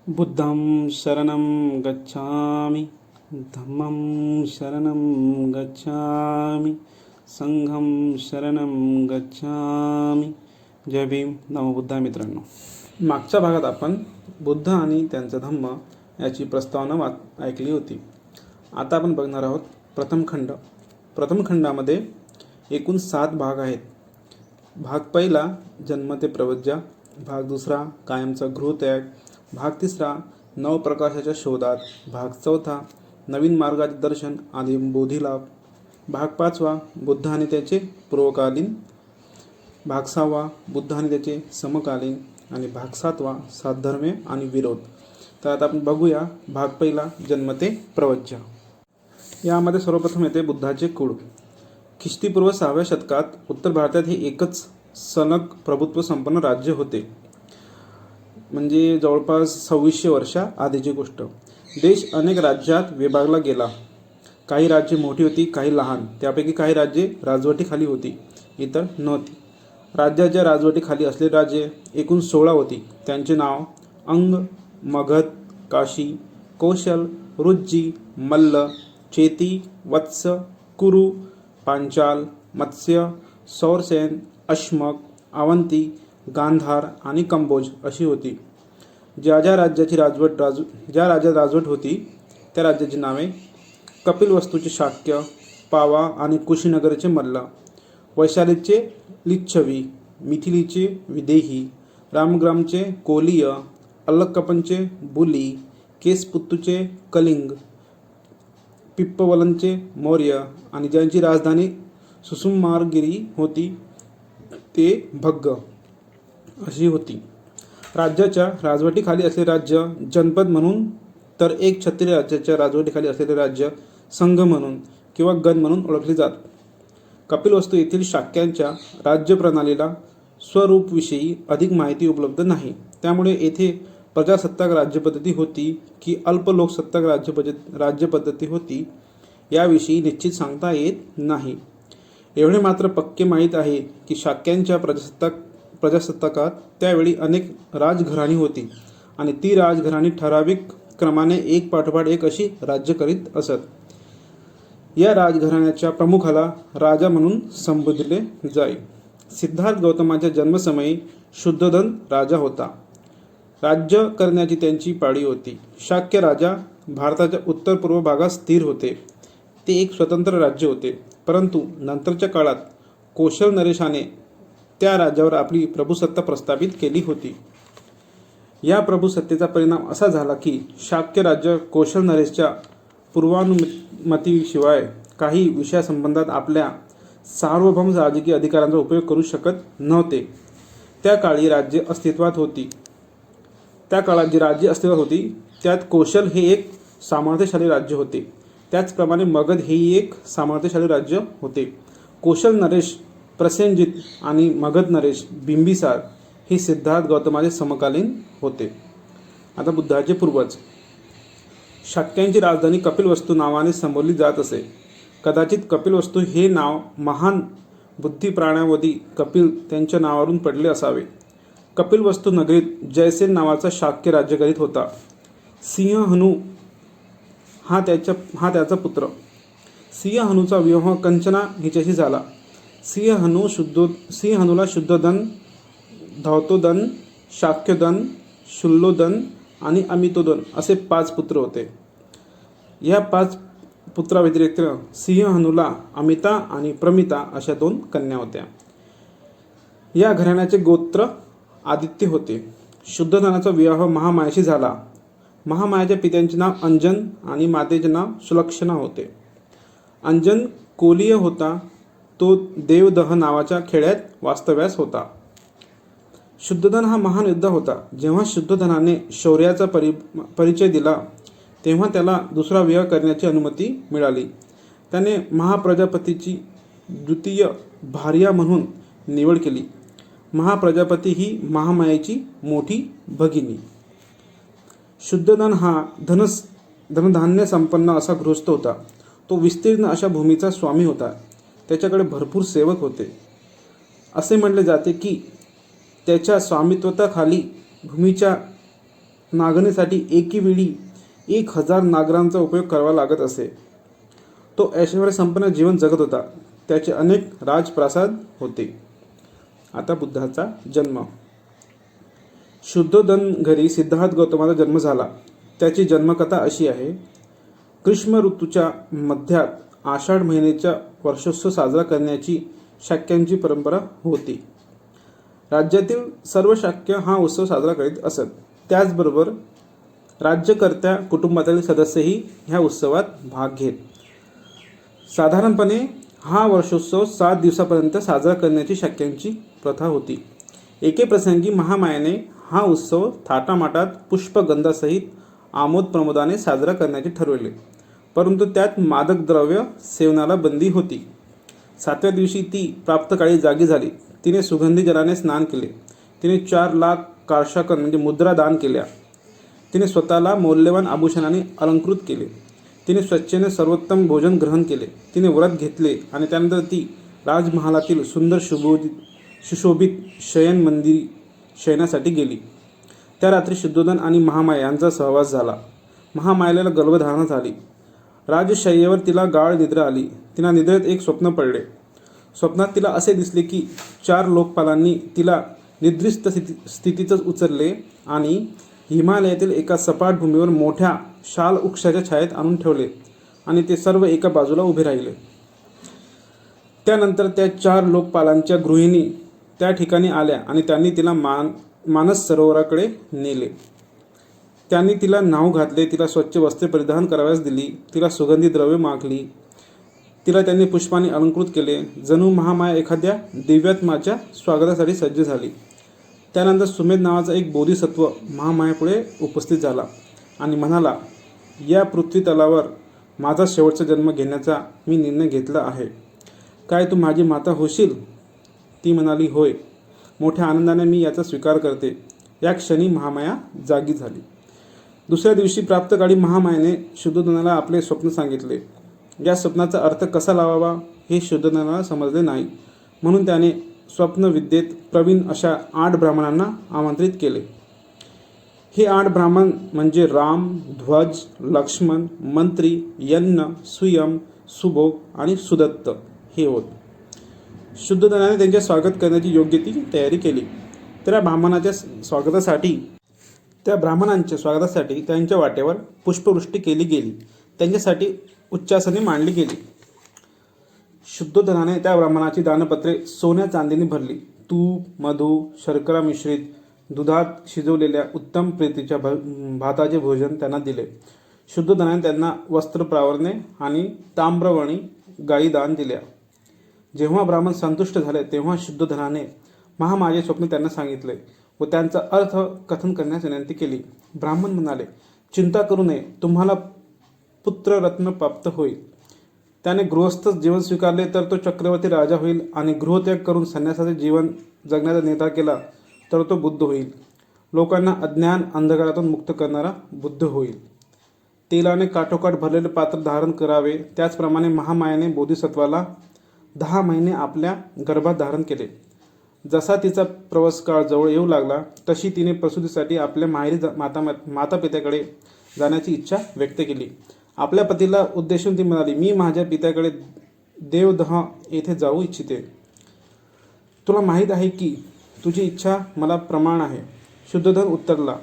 बुद्धं शरणं गच्छामि, धम्मं शरणं गच्छामि, संघं शरणं गच्छामि. जय भीम. नमो बुद्धा. मित्रांनो, मागच्या भागात आपण बुद्ध आणि त्यांचा धम्म याची प्रस्तावना ऐकली होती. आता आपण बघणार आहोत प्रथम खंड. प्रथम खंडामध्ये एकूण 7 भाग आहेत. भाग पहिला जन्म ते प्रवज्जा, भाग दुसरा कायमचा गृहत्याग, भाग तिसरा नवप्रकाशाच्या शोधात, भाग चौथा नवीन मार्गाचे दर्शन आणि बोधिलाभ, भाग पाचवा बुद्ध आणि त्याचे पूर्वकालीन, भाग सहावा बुद्ध आणि त्याचे समकालीन आणि भाग सातवा साधर्म्य आणि विरोध. तर आता आपण बघूया भाग पहिला जन्म ते प्रवज्जा. यामध्ये सर्वप्रथम येते बुद्धाचे कुळ. ख्रिस्तीपूर्व 6व्या शतकात उत्तर भारतात हे एकच सलग प्रभुत्व संपन्न राज्य होते. म्हणजे जवळपास 2600 वर्षा आधीची गोष्ट. देश अनेक राज्यात विभागला गेला. काही राज्ये मोठी होती, काही लहान. त्यापैकी काही राज्ये राजवटीखाली होती, इतर नव्हती. राज्याच्या राजवटीखाली असलेली राज्ये एकूण 16 होती. त्यांचे नाव अंग, मगध, काशी, कौशल, रुज्जी, मल्ल, चेती, वत्स, कुरु, पांचाल, मत्स्य, सौरसेन, अश्मक, अवंती, गांधार आणि कंबोज अशी होती. ज्या राज्यात राजवट होती त्या राज्याची नावे: कपिलवस्तूचे शाक्य, पावा आणि कुशीनगरचे मल्ल, वैशालीचे लिच्छवी, मिथिलीचे विदेही, रामग्रामचे कोलीय, अल्लकप्पनचे बुली, केसपुत्तूचे कलिंग, पिप्पवलनचे मौर्य आणि ज्यांची राजधानी सुसुमारगिरी होती ते भग्ग अशी होती. राज्याच्या राजवटीखाली असलेले राज्य जनपद म्हणून, तर एक क्षत्रिय राज्याच्या राजवटीखाली असलेले राज्य संघ म्हणून किंवा गण म्हणून ओळखले जात. कपिलवस्तू येथील शाक्यांच्या राज्यप्रणालीला स्वरूपविषयी अधिक माहिती उपलब्ध नाही. त्यामुळे येथे प्रजासत्ताक राज्यपद्धती होती की अल्प लोकसत्ताक राज्यपद्धती होती याविषयी निश्चित सांगता येत नाही. एवढे मात्र पक्के माहीत आहे की शाक्यांच्या प्रजासत्ताकात त्यावेळी अनेक राजघराणी होती आणि ती राजघराणी ठराविक क्रमाने एक पाठोपाठ एक अशी राज्य करीत असत. या राजघराण्याच्या प्रमुखाला राजा म्हणून संबोधले जाई. सिद्धार्थ गौतमाच्या जन्मसमयी शुद्धोधन राजा होता. राज्य करण्याची त्यांची पाळी होती. शाक्य राजा भारताच्या उत्तर पूर्व भागात स्थिर होते. ते एक स्वतंत्र राज्य होते. परंतु नंतरच्या काळात कौशल नरेशाने त्या राज्यावर आपली प्रभुसत्ता प्रस्थापित केली होती. या प्रभुसत्तेचा परिणाम असा झाला की शाक्य राज्य कौशल नरेशच्या पूर्वानुमतीशिवाय काही विषयासंबंधात आपल्या सार्वभौम राजकीय अधिकारांचा उपयोग करू शकत नव्हते. त्या काळात जी राज्ये अस्तित्वात होती त्यात कौशल हे एक सामर्थ्यशाली राज्य होते. त्याचप्रमाणे मगध हेही एक सामर्थ्यशाली राज्य होते. कौशल नरेश प्रसेनजित आणि मगध नरेश बिंबिसार हे सिद्धार्थ गौतमाचे समकालीन होते. आता बुद्धाचे पूर्वज. शाक्यांची राजधानी कपिलवस्तू नावाने संबोधली जात असे. कदाचित कपिलवस्तू हे नाव महान बुद्धिप्राणावधी कपिल त्यांच्या नावावरून पडले असावे. कपिलवस्तू नगरीत जयसेन नावाचा शाक्य राज्य करीत होता. सिंहहनू हा त्याचा पुत्र. सिंहहनूचा विवाह कंचना हिच्याशी झाला. सिंहहनूला शुद्धोधन, धौतोधन, शाक्योधन, शुल्लोधन आणि अमितोधन असे 5 पुत्र होते. या 5 पुत्राव्यतिरिक्त सिंहहनूला अमिता आणि प्रमिता अशा 2 कन्या होत्या. या घराण्याचे गोत्र आदित्य होते. शुद्धोधनाचा विवाह महामायाशी झाला. महामायाच्या पित्याचे नाव अंजन आणि मातेचे नाव सुलक्षणा होते. अंजन कोलीय होता. तो देवदह नावाच्या खेड्यात वास्तव्यास होता. शुद्धोधन हा महान योद्धा होता. जेव्हा शुद्धोधनाने शौर्याचा परिचय दिला तेव्हा त्याला दुसरा विवाह करण्याची अनुमती मिळाली. त्याने महाप्रजापतीची द्वितीय भार्या म्हणून निवड केली. महाप्रजापती ही महामायेची मोठी भगिनी. शुद्धोधन हा धनधान्य संपन्न असा गृहस्थ होता. तो विस्तीर्ण अशा भूमीचा स्वामी होता. त्याच्याकडे भरपूर सेवक होते. असे म्हणले जाते की त्याच्या स्वामित्वाखाली भूमीच्या नागणीसाठी एकी वेळी 1000 नागरांचा उपयोग करावा लागत असे. तो ऐश्वर्य संपन्न जीवन जगत होता. त्याचे अनेक राजप्रासाद होते. आता बुद्धाचा जन्म. शुद्धोधन घरी सिद्धार्थ गौतमाचा जन्म झाला. त्याची जन्मकथा अशी आहे. ग्रीष्म ऋतूच्या मध्यात आषाढ महिन्याचा वर्षोत्सव साजरा करण्याची शाक्यांची परंपरा होती. राज्यातील सर्व शाक्य हा उत्सव साजरा करीत असत. त्याचबरोबर राज्यकर्त्या कुटुंबातील सदस्यही ह्या उत्सवात भाग घेत. साधारणपणे हा वर्षोत्सव 7 दिवसापर्यंत साजरा करण्याची शाक्यांची प्रथा होती. एके प्रसंगी महामायेने हा उत्सव थाटामाटात पुष्पगंधासहित आमोद प्रमोदाने साजरा करण्याचे ठरवले. परंतु त्यात मादक द्रव्य सेवनाला बंदी होती. 7व्या दिवशी ती प्राप्तकाळी जागी झाली. तिने सुगंधी जलाने स्नान केले. तिने 4 लाख कारशाकन म्हणजे मुद्रा दान केल्या. तिने स्वतःला मौल्यवान आभूषणाने अलंकृत केले. तिने स्वच्छेने सर्वोत्तम भोजन ग्रहण केले. तिने व्रत घेतले आणि त्यानंतर ती राजमहालातील सुंदर सुशोभित शयन मंदिरी शयनासाठी गेली. त्या रात्री शुद्धोधन आणि महामाया यांचा सहवास झाला. महामायेला गर्भधारणा झाली. राजशय्येवर तिला गाढ निद्रा आली. तिला निद्रेत एक स्वप्न पडले. स्वप्नात तिला असे दिसले की 4 लोकपालांनी तिला निद्रिस्त स्थितीतच उचलले आणि हिमालयातील एका सपाट भूमीवर मोठ्या शाल वृक्षाच्या छायेत आणून ठेवले आणि ते सर्व एका बाजूला उभे राहिले. त्यानंतर त्या 4 लोकपालांच्या गृहिणी त्या ठिकाणी आल्या आणि त्यांनी तिला मानस सरोवराकडे नेले. त्यांनी तिला न्हाऊ घातले. तिला स्वच्छ वस्त्रे परिधान करावयास दिली. तिला सुगंधी द्रव्ये मागली. तिला त्यांनी पुष्पाने अलंकृत केले. जणू महामाया एखाद्या दिव्यात्माच्या स्वागतासाठी सज्ज झाली. त्यानंतर सुमेध नावाचा एक बोधिसत्व महामायापुढे उपस्थित झाला आणि म्हणाला, या पृथ्वी तलावर माझा शेवटचा जन्म घेण्याचा मी निर्णय घेतला आहे. काय तू माझी माता होशील? ती म्हणाली, होय. मोठ्या आनंदाने मी याचा स्वीकार करते. या क्षणी महामाया जागी झाली. दुसऱ्या दिवशी प्राप्तकाळी महामायेने शुद्धोधनाला आपले स्वप्न सांगितले. या स्वप्नाचा अर्थ कसा लावावा हे शुद्धोधनाला समजले नाही. म्हणून त्याने स्वप्नविद्येत प्रवीण अशा 8 ब्राह्मणांना आमंत्रित केले. हे 8 ब्राह्मण म्हणजे राम, ध्वज, लक्ष्मण, मंत्री, यन्न, सुयम, सुभोग आणि सुदत्त हे होत. शुद्धोधनाने त्यांचे स्वागत करण्याची योग्य ती तयारी केली. त्या ब्राह्मणांच्या स्वागतासाठी त्यांच्या वाटेवर पुष्पवृष्टी केली गेली. त्यांच्यासाठी उच्चासने मांडली गेली. शुद्धोधनाने त्या ब्राह्मणाची दानपत्रे सोन्या चांदीने भरली. तूप, मधु, शर्करा मिश्रित दुधात शिजवलेल्या उत्तम प्रीतीच्या भाताचे भोजन त्यांना दिले. शुद्धोधनाने त्यांना वस्त्र प्रावरणे आणि ताम्रवणी गायी दान दिल्या. जेव्हा ब्राह्मण संतुष्ट झाले तेव्हा शुद्धोधनाने महामायेचे स्वप्न त्यांना सांगितले व त्यांचा अर्थ कथन करण्यास विनंती केली. ब्राह्मण म्हणाले, चिंता करू नये. तुम्हाला पुत्ररत्न प्राप्त होईल. त्याने गृहस्थ जीवन स्वीकारले तर तो चक्रवर्ती राजा होईल आणि गृहत्याग करून संन्यासाचे जीवन जगण्याचा निर्धार केला तर तो बुद्ध होईल. लोकांना अज्ञान अंधकारातून मुक्त करणारा बुद्ध होईल. तेलाने काठोकाठ भरलेले पात्र धारण करावे. त्याचप्रमाणे महामायेने बोधिसत्वाला 10 महिने आपल्या गर्भात धारण केले. जसा तिचा प्रवास काळ जवळ येऊ लागला तशी तिने प्रसूतीसाठी आपल्या माहेरी माता पित्याकडे जाण्याची इच्छा व्यक्त केली. आपल्या पतीला उद्देशून ती म्हणाली, मी माझ्या पित्याकडे देवदह येथे जाऊ इच्छिते. तुला माहीत आहे की तुझी इच्छा मला प्रमाण आहे. शुद्धोधन उत्तरला.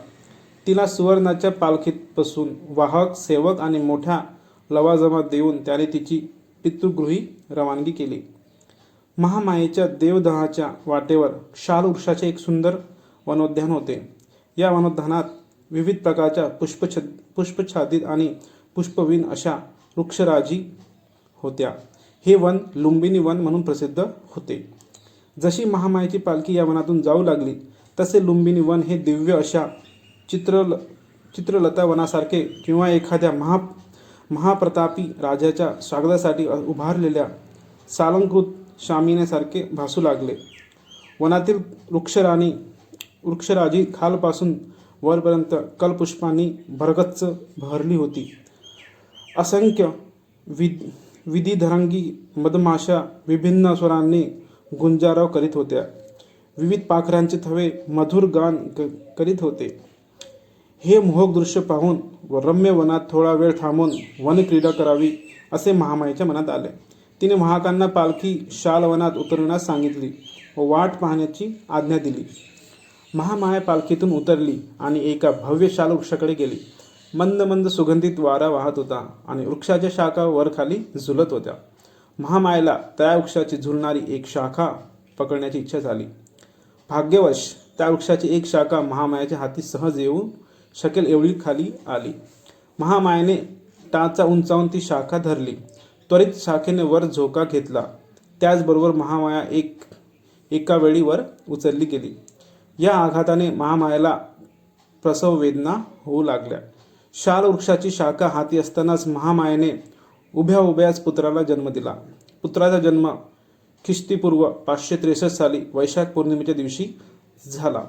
तिला सुवर्णाच्या पालखीत बसून वाहक, सेवक आणि मोठ्या लवाजमा देऊन त्याने तिची पितृगृही रवानगी केली. महामायेच्या देवदहाच्या वाटेवर शाल वृक्षाचे एक सुंदर वनोद्यान होते. या वनोद्यानात विविध प्रकारच्या पुष्पछादित आणि पुष्पवीण अशा वृक्षराजी होत्या. हे वन लुंबिनी वन म्हणून प्रसिद्ध होते. जशी महामायेची पालखी या वनातून जाऊ लागली तसे लुंबिनी वन हे दिव्य अशा चित्रलता वनासारखे किंवा एखाद्या महाप्रतापी राजाच्या स्वागतासाठी उभारलेल्या सालंकृत शामियान्यासारखे भासू लागले. वनातील वृक्षराजी खालपासून वरपर्यंत कलपुष्पांनी भरगच्च भरली होती. असंख्य विधिधरांगी मधमाशा विभिन्न स्वरांनी गुंजाराव करीत होत्या. विविध पाखरांचे थवे मधुर गान करीत होते. हे मोहक दृश्य पाहून व रम्य वनात थोडा वेळ थांबून वनक्रीडा करावी असे महामायेच्या मनात आले. तिने वाहकांना पालखी शालवनात उतरण्यास सांगितली व वाट पाहण्याची आज्ञा दिली. महामाया पालखीतून उतरली आणि एका भव्य शाल वृक्षाकडे गेली. मंद मंद सुगंधित वारा वाहत होता आणि वृक्षाच्या शाखा वरखाली झुलत होत्या. महामायेला त्या वृक्षाची झुलणारी एक शाखा पकडण्याची इच्छा झाली. भाग्यवश त्या वृक्षाची एक शाखा महामायाच्या हाती सहज येऊ शकेल एवढी खाली आली. महामायेने टाचा उंचावून ती शाखा धरली. त्वरित शाखेने वर झोका घेतला. त्याचबरोबर महामाया एका वेळी वर उचलली गेली. या आघाताने महामायेला प्रसव वेदना होऊ लागल्या. शाल वृक्षाची शाखा हाती असतानाच महामायेने उभ्या उभ्याच पुत्राला जन्म दिला. पुत्राचा जन्म ख्रिस्तीपूर्व 563 साली वैशाख पौर्णिमेच्या दिवशी झाला.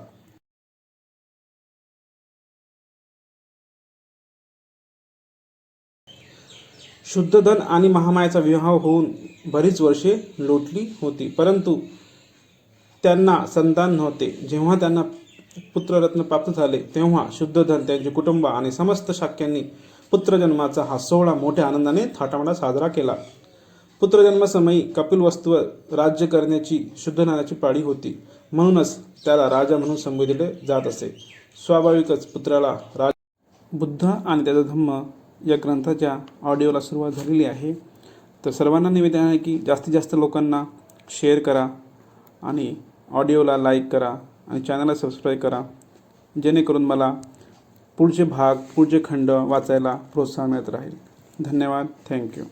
शुद्धधन आणि महामायाचा विवाह होऊन बरीच वर्षे लोटली होती, परंतु त्यांना संतान नव्हते. जेव्हा त्यांना पुत्ररत्न प्राप्त झाले तेव्हा शुद्धधन, त्यांचे कुटुंब आणि समस्त शाक्यांनी पुत्रजन्माचा हा सोहळा मोठ्या आनंदाने थाटामाटात साजरा केला. पुत्रजन्मासमयी कपिलवस्तूवर राज्य करण्याची शुद्धधनाची पाळी होती, म्हणूनच त्याला राजा म्हणून संबोधिले जात असे. स्वाभाविकच पुत्राला बुद्ध आणि त्याचा धम्म या ग्रंथाच्या ऑडिओला सुरुवात झालेली आहे. तर सर्वांना निवेदन आहे की जास्तीत जास्त लोकांना शेअर करा आणि ऑडिओला लाईक करा आणि चॅनलला सबस्क्राईब करा, जेणेकरून मला पुढचे खंड वाचायला प्रोत्साहन मिळत राहील. धन्यवाद. थँक्यू.